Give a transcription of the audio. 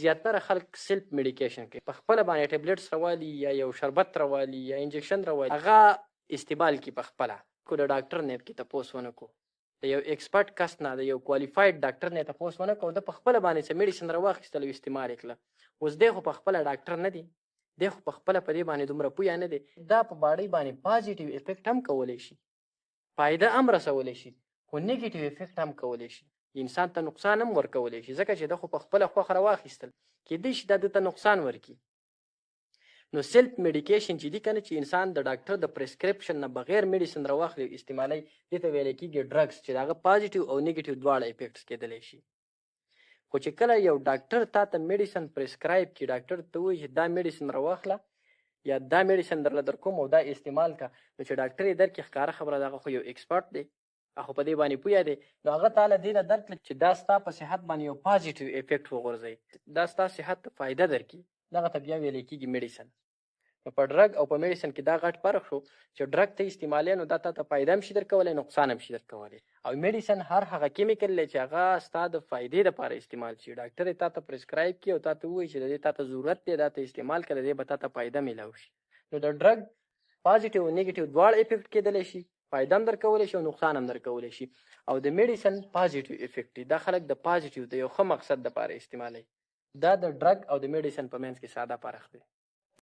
زیاتره خلک سیلف میډیکیشن کوي، په خپله باندې ټیبلیټس راوالي یا یو شربت راوالي یا انجکشن راوالي، هغه استعمال کړي په خپله. کو د ډاکټر نه کې تپوس ونه کړو، د یو ایکسپرټ کس نه، د یو کوالیفاید ډاکټر نه تپوس ونه کړو، د په خپله باندې څه میډیسن راواخیستل او استعمال یې کړله. اوس دی خو په خپله ډاکټر نه دی، دی خو په خپله په دې باندې دومره پویه نه دی. دا په باډۍ باندې پازیټیو افیکټ هم کولی شي، فایده هم رسولی شي، خو نیګیټیو افیکټ هم کولی شي، انسان ته نقصان هم ورکولی شي، ځکه چې ده خو په خپله خوښه راواخیستل، کیدای شي دا ده ته نقصان ورکړي. نو سیلف میډیکیشن چې دي که نه، چې انسان د ډاکټر د پرسکرپشن نه بغیر میډیسن راواخلي او استعمالوي، دې ته ویلی کېږي ډرګس، چې د هغه پازیټیو او نیګیټیو دواړه افیکټس کېدلی شي. خو چې کله یو ډاکټر تا ته میډیسن پرسکرایب کړي، ډاکټر ته ووایي چې دا میډیسن راواخله یا دا میډیسن درله در کوم او دا استعمال که، نو چې ډاکټر یې درکړي، ښکاره خبره ده، هغه خو یو ایکسپرټ دی، هغه په دې باندې پویه دی، نو هغه تعالی دې نه درکړي چې دا ستا په صحت باندې یو پازیټیو افیکټ وغورځوي، دا ستا صحت ته فایده درکړي، دغه ته بیا ویلی کېږي میډیسن. نو په ډرګ او په میډیسن کې دا غټ فرق شو چې ډرګ ته استعمالوي نو دا تا ته فایده هم شي درکولی، نقصان هم شي درکولی. او میډیسن هر هغه کیمیکل دی چې هغه ستا د فایدې دپاره استعمال شي، ډاکټر یې تا ته پرسکرایب کړي او تا ته ووایي چې د دې تا ته ضرورت دی، دا ته استعمال کړه، د دې به تا ته فایده میلاو شي. نو د ډرګ پازیټیو او نیګیټیو دواړه افیکټ کېدلی شي، فایده هم درکولی شي او نقصان هم درکولی شي. او د میډیسن پازیټیو افیکټ دی، دا خلک د پازیټیو د یو ښه مقصد دپاره استعمالوي. دا د ډرګ او د میډیسن په منځ کې ساده فرق دی.